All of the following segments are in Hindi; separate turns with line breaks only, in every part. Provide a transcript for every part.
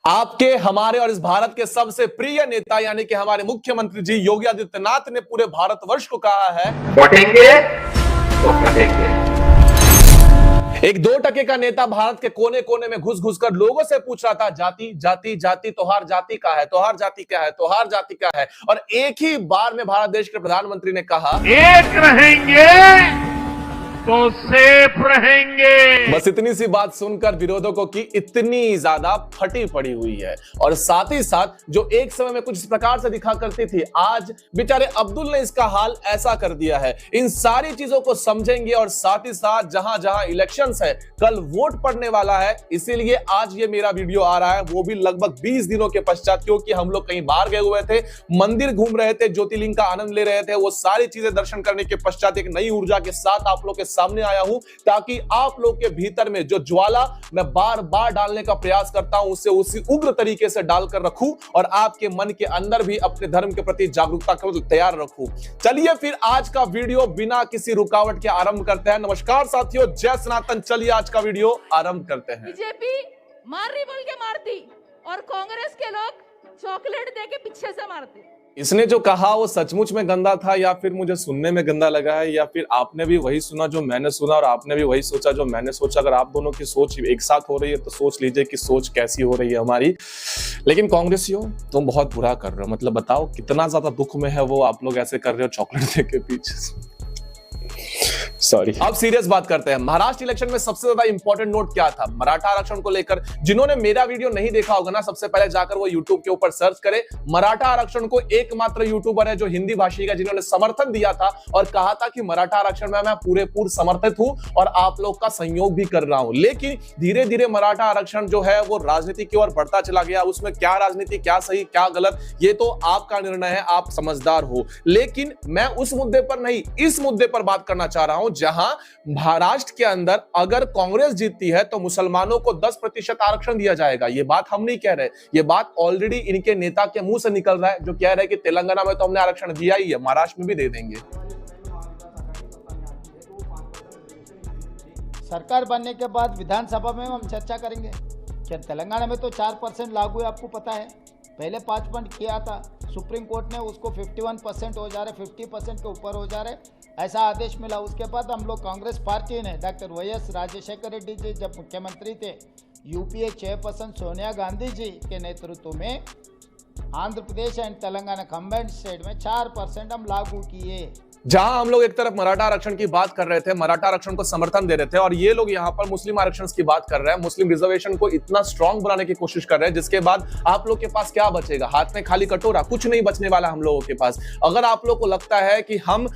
आपके, हमारे और इस भारत के सबसे प्रिय नेता यानी कि हमारे मुख्यमंत्री जी योगी आदित्यनाथ ने पूरे भारतवर्ष को कहा है,
बटेंगे तो कटेंगे।
एक 2% का नेता भारत के कोने कोने में घुस घुस कर लोगों से पूछ रहा था, जाति जाति जाति, तोहार जाति क्या है, तोहार जाति क्या है, तोहार जाति क्या है। और एक ही बार में भारत देश के प्रधानमंत्री ने कहा,
एक रहेंगे तो सेफ रहेंगे।
बस इतनी सी बात सुनकर विरोधकों की इतनी ज्यादा फटी पड़ी हुई है। और साथ ही साथ जो एक समय में कुछ इस प्रकार से दिखा करती थी, आज बेचारे अब्दुल ने इसका हाल ऐसा कर दिया है। इन सारी चीजों को समझेंगे और साथ ही साथ जहां जहां इलेक्शंस है, कल वोट पड़ने वाला है, इसीलिए आज ये मेरा वीडियो आ रहा है, वो भी लगभग 20 दिनों के पश्चात, क्योंकि हम लोग कहीं बाहर गए हुए थे, मंदिर घूम रहे थे, ज्योतिर्लिंग का आनंद ले रहे थे। वो सारी चीजें दर्शन करने के पश्चात एक नई ऊर्जा के साथ आप लोग के सामने आया हूं, ताकि आप लोग के भीतर में जो ज्वाला मैं बार बार डालने का प्रयास करता हूं, उसे उसी उग्र तरीके से डालकर रखूं और आपके मन के अंदर भी अपने धर्म के प्रति जागरूकता को तैयार रखूं। चलिए फिर आज का वीडियो बिना किसी रुकावट के आरंभ करते हैं। नमस्कार साथियों, जय सनातन। चलिए आज का वीडियो आरंभ करते हैं।
बीजेपी मार रही बोल के मारती और कांग्रेस के लोग चॉकलेट दे के पीछे से मारते।
इसने जो कहा वो सचमुच में गंदा था, या फिर मुझे सुनने में गंदा लगा है, या फिर आपने भी वही सुना जो मैंने सुना और आपने भी वही सोचा जो मैंने सोचा। अगर आप दोनों की सोच एक साथ हो रही है तो सोच लीजिए कि सोच कैसी हो रही है हमारी। लेकिन कांग्रेसियों, तुम बहुत बुरा कर रहे हो। मतलब बताओ कितना ज्यादा दुख में है वो, आप लोग ऐसे कर रहे हो चॉकलेट दे के पीछे। सॉरी। अब सीरियस बात करते हैं। महाराष्ट्र इलेक्शन में सबसे ज्यादा इंपॉर्टेंट नोट क्या था मराठा आरक्षण को लेकर? जिन्होंने मेरा वीडियो नहीं देखा होगा ना, सबसे पहले जाकर वो यूट्यूब के ऊपर सर्च करे। मराठा आरक्षण को एकमात्र यूट्यूबर है जो हिंदी भाषी का, जिन्होंने समर्थन दिया था और कहा था कि मराठा आरक्षण में मैं पूरे समर्थित हूं और आप लोग का सहयोग भी कर रहा हूं। लेकिन धीरे धीरे मराठा आरक्षण जो है वो राजनीति की ओर बढ़ता चला गया। उसमें क्या राजनीति, क्या सही, क्या गलत, ये तो आपका निर्णय है, आप समझदार हो। लेकिन मैं उस मुद्दे पर नहीं, इस मुद्दे पर बात करना चाह रहा हूं, जहां महाराष्ट्र के अंदर अगर कांग्रेस जीतती है तो मुसलमानों को 10% आरक्षण दिया जाएगा। ये बात हम नहीं कह रहे, ये बात ऑलरेडी इनके नेता के मुंह से निकल रहा है, जो कह रहे हैं कि तेलंगाना में तो हमने आरक्षण दिया ही है, महाराष्ट्र में भी दे देंगे।
सरकार बनने के बाद विधानसभा में हम चर्चा करेंगे। क्या तेलंगाना में तो 4% लागू है, आपको पता है। पहले 5% किया था, सुप्रीम कोर्ट ने उसको 51% हो जा रहे, 50% के ऊपर हो जा रहे, ऐसा आदेश मिला। उसके बाद हम लोग कांग्रेस पार्टी ने डॉक्टर वाई.एस. राजशेखर रेड्डी जी जब मुख्यमंत्री थे, यूपीए चेयरपर्सन सोनिया गांधी जी के नेतृत्व में Andhra Pradesh and Telangana combined state में 4% हम लागू किए।
जहां हम लोग एक तरफ मराठा आरक्षण की बात कर रहे थे, मराठा आरक्षण को समर्थन दे रहे थे, और ये लोग यहां पर मुस्लिम आरक्षण की बात कर रहे हैं, मुस्लिम रिजर्वेशन को इतना स्ट्रांग बनाने की कोशिश कर रहे हैं, जिसके बाद आप लोग के पास क्या बचेगा? हाथ में खाली कटोरा, कुछ नहीं बचने वाला हम लोगों के पास। अगर आप लोग को लगता है कि हम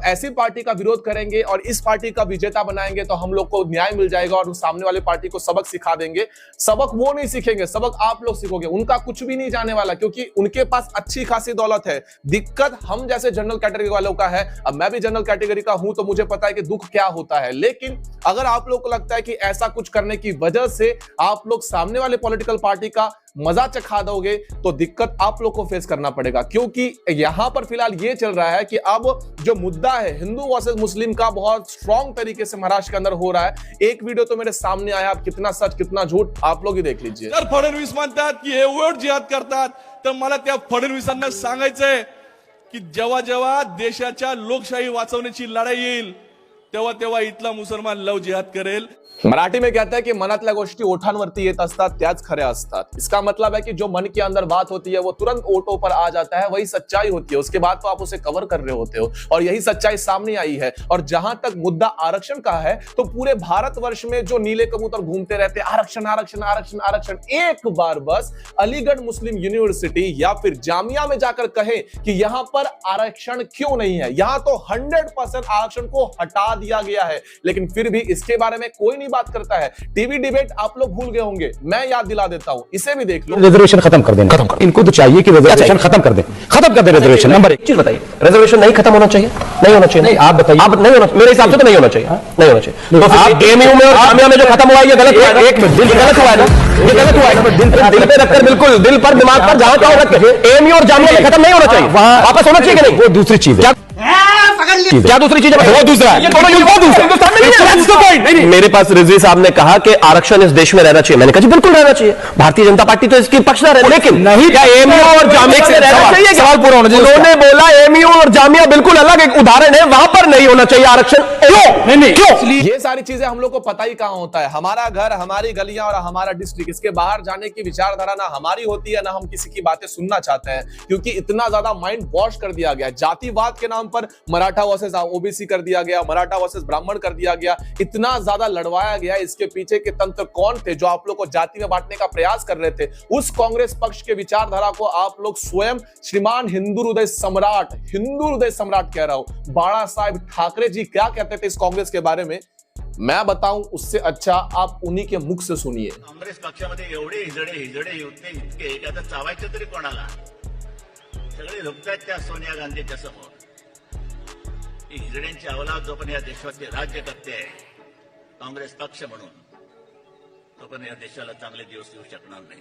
ऐसी पार्टी का विरोध करेंगे और इस पार्टी का विजेता बनाएंगे तो हम लोग को न्याय मिल जाएगा और सामने वाली पार्टी को सबक सिखा देंगे, सबक वो नहीं सीखेंगे, सबक आप लोग सीखोगे। उनका कुछ भी नहीं जाने वाला, क्योंकि उनके पास अच्छी खासी दौलत है। दिक्कत हम जैसे जनरल कैटेगरी वालों का है। अब मैं भी जनरल कैटेगरी का हूं तो मुझे पता है कि दुख क्या होता है। लेकिन अगर आप लोग को लगता है कि ऐसा कुछ करने की वजह से आप लोग सामने वाले पॉलिटिकल पार्टी का मजा चखा दोगे, तो दिक्कत आप लोग को फेस करना पड़ेगा। क्योंकि यहां पर फिलहाल ये चल रहा है कि अब जो मुद्दा है हिंदू वर्सेस मुस्लिम का, बहुत स्ट्रांग तरीके से महाराष्ट्र के अंदर हो रहा है। एक वीडियो तो मेरे सामने आया, अब कितना सच कितना झूठ आप लोग ही देख लीजिए।
जर फडणवीस म्हणतात की हे उलट जिहाद करतात, तर मला त्या फडणवीसांना सांगायचंय की जेव्हा जेव्हा देशाच्या लोकशाही वाचवण्याची लढाई येईल, तेव्हा तेव्हा इथला मुसलमान लव जिहाद करेल।
मराठी में कहता है कि मनातल्या गोष्टी ओठांवरती येत असतात त्याच खऱ्या असतात। इसका मतलब है कि जो मन के अंदर बात होती है वो तुरंत ओठों पर आ जाता है, वही सच्चाई होती है। उसके बाद तो आप उसे कवर कर रहे होते हो, और यही सच्चाई सामने आई है। और जहां तक मुद्दा आरक्षण का है, तो पूरे भारतवर्ष में जो नीले कबूतर घूमते रहते हैं, आरक्षण आरक्षण आरक्षण आरक्षण, एक बार बस अलीगढ़ मुस्लिम यूनिवर्सिटी या फिर जामिया में जाकर कहे कि यहां पर आरक्षण क्यों नहीं है। यहां तो 100% आरक्षण को हटा दिया गया है, लेकिन फिर भी इसके बारे में कोई बात करता है। टीवी डिबेट आप लोग भूल गए होंगे, मैं याद दिला देता हूं, इसे भी देख लो।
रिजर्वेशन खत्म कर देना, खत्म कर। इनको तो चाहिए कि रिजर्वेशन खत्म कर दे रिजर्वेशन। नंबर 1 चीज बताइए, रिजर्वेशन नहीं खत्म होना चाहिए? नहीं होना चाहिए। नहीं, आप बताइए। आप नहीं होना, मेरे हिसाब से तो नहीं होना चाहिए। नहीं होना चाहिए। तो आप एमयू में और जामिया में जो खत्म हुआ ये गलत हुआ है। एक मिनट, गलत हुआ है ना, ये गलत हुआ है। दिल पे रखकर, बिल्कुल दिल पर, दिमाग पर, जहां चाहो रख के एमयू और जामिया में खत्म नहीं होना चाहिए, वापस होना चाहिए कि नहीं, वो दूसरी चीज है। कर लिया। क्या दूसरी चीज है? वो दूसरा है, ये दोनों युद्ध दूसरा हिंदुस्तान में नहीं है। मेरे पास रिजवी साहब ने कहा कि आरक्षण इस देश में रहना चाहिए। मैंने कहा जी बिल्कुल रहना चाहिए, भारतीय जनता पार्टी तो इसकी पक्षधर है, लेकिन नहीं क्या एमयू और जामिया में रहना चाहिए? सवाल पूरा होना चाहिए। उन्होंने बोला एमयू और जामिया बिल्कुल अलग एक उदाहरण है, वहां पर नहीं होना चाहिए आरक्षण। क्यों नहीं? क्यों?
ये सारी चीजें हम लोग को पता ही कहां होता है। हमारा घर, हमारी गलियां और हमारा डिस्ट्रिक्ट, इसके बाहर जाने की विचारधारा ना हमारी होती है, ना हम किसी की बातें सुनना चाहते हैं, क्योंकि इतना ज्यादा माइंड वॉश कर दिया गया। जातिवाद के नाम पर मराठा वर्सेस ओबीसी कर दिया गया, मराठा वर्सेस ब्राह्मण कर दिया गया, इतना ज्यादा लड़वाया गया। इसके पीछे के तंत्र कौन थे जो आप लोग को जाति में बांटने का प्रयास कर रहे थे? उस कांग्रेस पक्ष के विचारधारा को आप लोग स्वयं श्रीमान हिंदू हृदय सम्राट कह रहा हूं, बाळा साहेब ठाकरे जी क्या कहते थे इस कांग्रेस के बारे में, मैं बताऊं उससे अच्छा आप उन्हीं के मुख से सुनिए।
काँग्रेस पक्षामध्ये एवढे हिजडे होते इतके की आता चावायचं तरी कोणाला? सगळे झुकतायत त्या सोनिया गांधीच्या समोर। ही हिजड्यांची अवलाद जो पण या देशाचे राज्य करते आहे काँग्रेस पक्ष म्हणून, तो पण या देशाला चांगले दिवस येऊ शकणार नाही।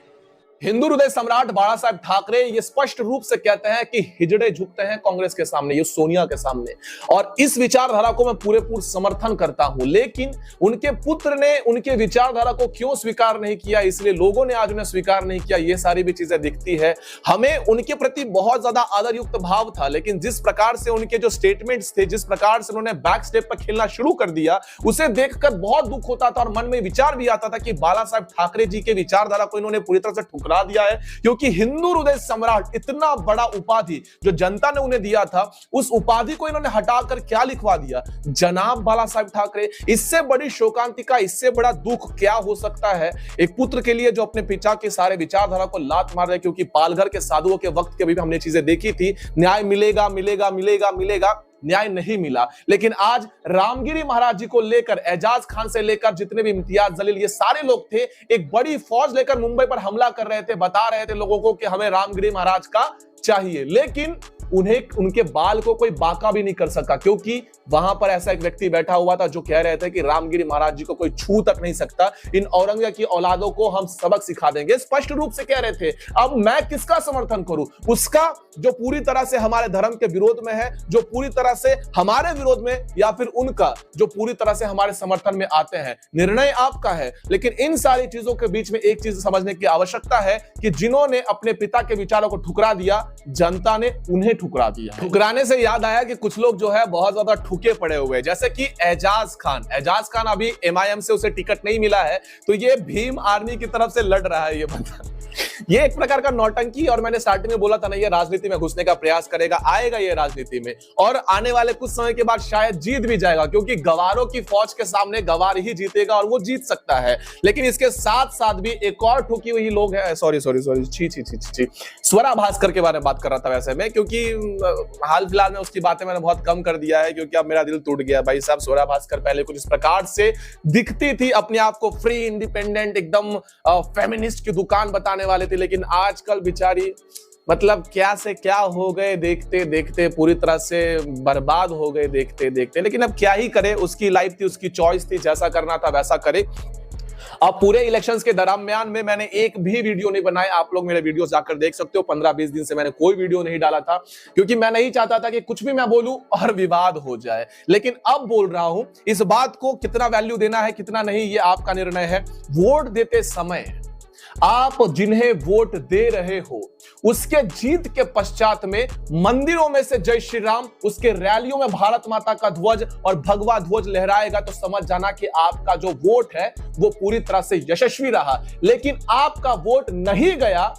हिंदू हृदय सम्राट बाळा साहेब ठाकरे ये स्पष्ट रूप से कहते हैं कि हिजड़े झुकते हैं कांग्रेस के सामने, ये सोनिया के सामने, और इस विचारधारा को मैं पूरेपूर समर्थन करता हूं। लेकिन उनके पुत्र ने उनके विचारधारा को क्यों स्वीकार नहीं किया, इसलिए लोगों ने आज उन्हें स्वीकार नहीं किया, ये सारी भी चीजें दिखती है। हमें उनके प्रति बहुत ज्यादा आदरयुक्त भाव था, लेकिन जिस प्रकार से उनके जो स्टेटमेंट्स थे, जिस प्रकार से उन्होंने बैक स्टेप पर खेलना शुरू कर दिया, उसे देखकर बहुत दुख होता था और मन में विचार भी आता था कि बाला साहेब ठाकरे जी के विचारधारा को इन्होंने पूरी तरह से ठुकरा दिया है। क्योंकि हिंदू हृदय सम्राट इतना बड़ा उपाधि जो जनता ने उन्हें दिया था, उस उपाधि को इन्होंने हटाकर क्या लिखवा दिया, जनाब बाला साहेब ठाकरे। इससे बड़ी शोकांतिका, इससे बड़ा दुख क्या हो सकता है एक पुत्र के लिए जो अपने पिता के सारे विचारधारा को लात मार रहे। क्योंकि पालघर के साधुओं के वक्त के भी हमने चीजें देखी थी, न्याय मिलेगा मिलेगा मिलेगा मिलेगा, न्याय नहीं मिला। लेकिन आज रामगिरी महाराज जी को लेकर, एजाज खान से लेकर जितने भी इम्तियाज जलील, ये सारे लोग थे, एक बड़ी फौज लेकर मुंबई पर हमला कर रहे थे, बता रहे थे लोगों को कि हमें रामगिरी महाराज का चाहिए। लेकिन उन्हें, उनके बाल को कोई बांका भी नहीं कर सका, क्योंकि वहां पर ऐसा एक व्यक्ति बैठा हुआ था जो कह रहे थे कि रामगिरी महाराज जी को कोई छू तक नहीं सकता, इन औरंगजेब की औलादों को हम सबक सिखा देंगे, स्पष्ट रूप से कह रहे थे। अब मैं किसका समर्थन करूं? उसका जो पूरी तरह से हमारे धर्म के विरोध में है, जो पूरी तरह से हमारे विरोध में, या फिर उनका जो पूरी तरह से हमारे समर्थन में आते हैं? निर्णय आपका है। लेकिन इन सारी चीजों के बीच में एक चीज समझने की आवश्यकता है कि जिन्होंने अपने पिता के विचारों को ठुकरा दिया, जनता ने उन्हें ठुकरा दिया। ठुकराने से याद आया कि कुछ लोग जो है बहुत ज्यादा ठुके पड़े हुए, जैसे कि एजाज खान अभी एमआईएम से उसे टिकट नहीं मिला है, तो ये भीम आर्मी की तरफ से लड़ रहा है। ये बंदा, ये एक प्रकार का नौटंकी, और मैंने स्टार्टिंग में बोला था ना, ये राजनीति में घुसने का प्रयास करेगा, आएगा ये राजनीति में, और आने वाले कुछ समय के बाद शायद जीत भी जाएगा, क्योंकि गवारों की फौज के सामने गवार ही जीतेगा और वो जीत सकता है। लेकिन इसके साथ साथ भी एक और ठुकी हुई लोग है, सॉरी स्वरा भास्कर के बारे में बात कर रहा था वैसे मैं, क्योंकि हाल फिलहाल में उसकी बातें मैंने बहुत कम कर दिया है, क्योंकि अब मेरा दिल टूट गया। भाई साहब, स्वरा भास्कर पहले कुछ इस प्रकार से दिखती थी, अपने आप को फ्री, इंडिपेंडेंट, एकदम फेमिनिस्ट की दुकान बताने वाले थे, लेकिन आजकल बेचारी मतलब क्या से क्या हो गए देखते देखते, पूरी तरह से बर्बाद हो गए देखते देखते। लेकिन अब क्या ही करे, उसकी लाइफ थी, उसकी चॉइस थी, जैसा करना था वैसा करे। अब पूरे इलेक्शंस के दरमियान में मैंने एक भी वीडियो नहीं बनाया, आप लोग मेरे वीडियोस जाकर देख सकते हो। 15-20 दिन से मैंने कोई वीडियो नहीं डाला था, क्योंकि मैं नहीं चाहता था कि कुछ भी मैं बोलूं और विवाद हो जाए। लेकिन अब बोल रहा हूं, इस बात को कितना वैल्यू देना है कितना नहीं, ये आपका निर्णय है। वोट देते समय आप जिन्हें वोट दे रहे हो, उसके जीत के पश्चात में मंदिरों में से जय श्री राम, उसके रैलियों में भारत माता का ध्वज और भगवा ध्वज लहराएगा, तो समझ जाना कि आपका जो वोट है वो पूरी तरह से यशस्वी रहा। लेकिन आपका वोट नहीं गया,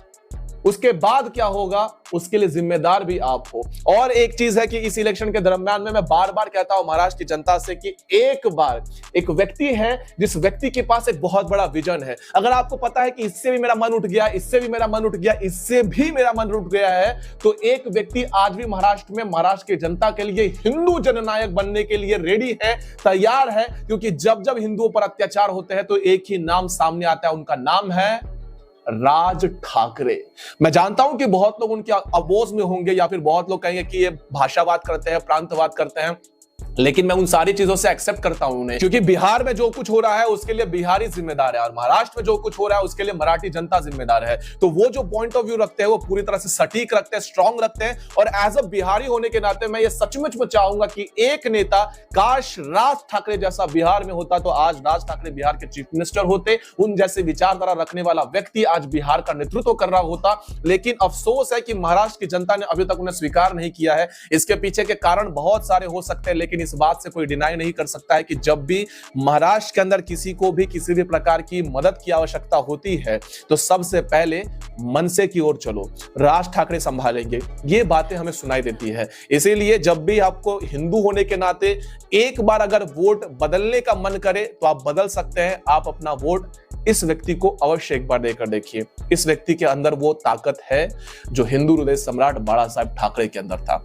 उसके बाद क्या होगा, उसके लिए जिम्मेदार भी आप हो। और एक चीज है कि इस इलेक्शन के दरमियान में मैं बार बार कहता हूं महाराष्ट्र की जनता से कि एक बार एक व्यक्ति है जिस व्यक्ति के पास एक बहुत बड़ा विजन है। अगर आपको पता है कि इससे भी मेरा मन उठ गया, इससे भी मेरा मन उठ गया, इससे भी मेरा मन उठ गया है, तो एक व्यक्ति आज भी महाराष्ट्र में, महाराष्ट्र की जनता के लिए हिंदू जननायक बनने के लिए रेडी है, तैयार है। क्योंकि जब जब हिंदुओं पर अत्याचार होते हैं तो एक ही नाम सामने आता है, उनका नाम है राज ठाकरे। मैं जानता हूं कि बहुत लोग उनके अपोज में होंगे, या फिर बहुत लोग कहेंगे कि ये भाषावाद करते हैं, प्रांतवाद करते हैं। लेकिन मैं उन सारी चीजों से एक्सेप्ट करता हूं उन्हें, क्योंकि बिहार में जो कुछ हो रहा है उसके लिए बिहारी जिम्मेदार है और महाराष्ट्र में जो कुछ हो रहा है उसके लिए मराठी जनता जिम्मेदार है। तो वो जो पॉइंट ऑफ व्यू रखते हैं वो पूरी तरह से सटीक रखते हैं, स्ट्रांग रखते हैं। और एज अ बिहारी होने के नाते मैं ये सचमुच में चाहूंगा कि एक नेता, काश राज ठाकरे जैसा बिहार में होता तो आज राज ठाकरे बिहार के चीफ मिनिस्टर होते, उन जैसे विचारधारा रखने वाला व्यक्ति आज बिहार का नेतृत्व कर रहा होता। लेकिन अफसोस है कि महाराष्ट्र की जनता ने अभी तक उन्हें स्वीकार नहीं किया है। इसके पीछे के कारण बहुत सारे हो सकते हैं, लेकिन इस बात से कोई डिनाई नहीं कर सकता है कि जब भी महाराष्ट्र के अंदर किसी को भी किसी भी प्रकार की मदद की आवश्यकता होती है तो सबसे पहले मनसे की ओर चलो, राज ठाकरे संभालेंगे, ये बातें हमें सुनाई देती है। इसीलिए जब भी आपको हिंदू होने के नाते एक बार अगर वोट बदलने का मन करे तो आप बदल सकते हैं। आप अपना वोट इस व्यक्ति को अवश्य एक बार देकर देखिए। इस व्यक्ति के अंदर वो ताकत है जो हिंदू हृदय सम्राट बाला साहब ठाकरे के अंदर था।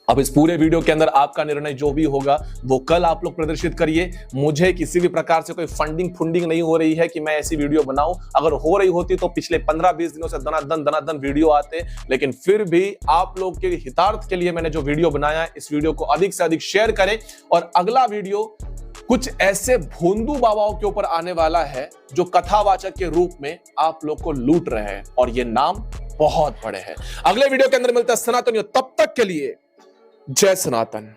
अब इस पूरे वीडियो के अंदर आपका निर्णय जो भी होगा वो कल आप लोग प्रदर्शित करिए। मुझे किसी भी प्रकार से कोई फंडिंग नहीं हो रही है कि मैं ऐसी वीडियो बनाऊं। अगर हो रही होती तो पिछले 15-20 दिनों से दनादन वीडियो आते, लेकिन फिर भी आप लोग के हितार्थ के लिए मैंने जो वीडियो बनाया, इस वीडियो को अधिक से अधिक शेयर करें। और अगला वीडियो कुछ ऐसे भोंदू बाबाओं के ऊपर आने वाला है जो कथावाचक के रूप में आप लोग को लूट रहे हैं और ये नाम बहुत बड़े हैं। अगले वीडियो के अंदर मिलता है सनातनियों, तब तक के लिए जय सनातन।